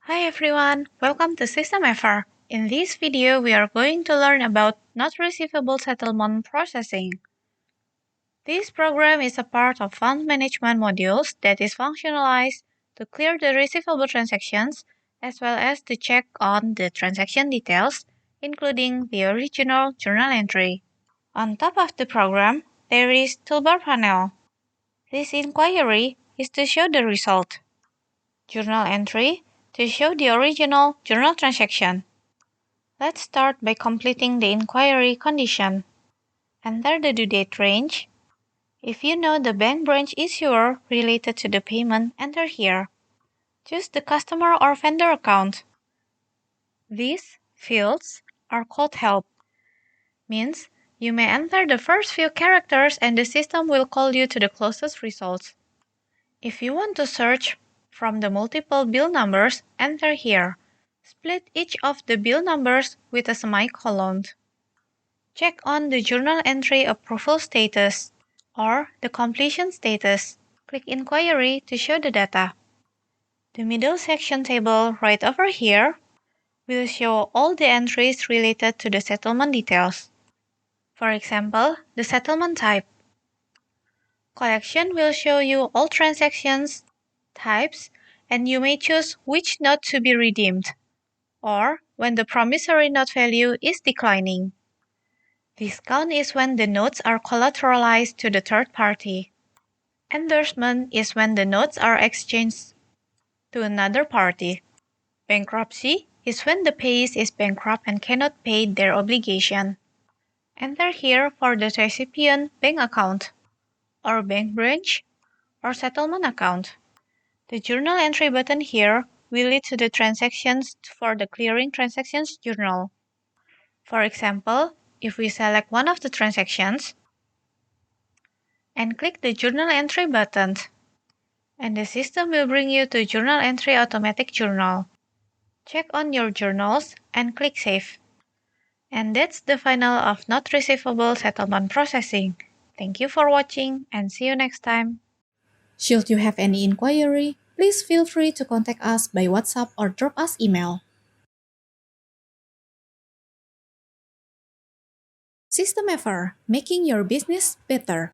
Hi everyone, welcome to SystemEver. In this video, we are going to learn about Note Receivable Settlement Processing. This program is a part of fund management modules that is functionalized to clear the receivable transactions as well as to check on the transaction details, including the original journal entry. On top of the program, there is toolbar panel. This inquiry is to show the result. Journal entry to show the original journal transaction. Let's start by completing the inquiry condition. Enter the due date range. If you know the bank branch issuer related to the payment, enter here. Choose the customer or vendor account. These fields are called help. Means you may enter the first few characters and the system will call you to the closest results. If you want to search from the multiple bill numbers, enter here. Split each of the bill numbers with a semicolon. Check on the journal entry approval status or the completion status. Click Inquiry to show the data. The middle section table right over here will show all the entries related to the settlement details. For example, the settlement type. Collection will show you all transactions, types, and you may choose which note to be redeemed, or when the promissory note value is declining. Discount is when the notes are collateralized to the third party. Endorsement is when the notes are exchanged to another party. Bankruptcy is when the payee is bankrupt and cannot pay their obligation. Enter here for the recipient bank account, or bank branch, or settlement account. The journal entry button here will lead to the transactions for the clearing transactions journal. For example, if we select one of the transactions and click the journal entry button, and the system will bring you to journal entry automatic journal. Check on your journals and click save. And that's the final of Note Receivable Settlement Processing. Thank you for watching and see you next time. Should you have any inquiry, please feel free to contact us by WhatsApp or drop us email. SystemEver, making your business better.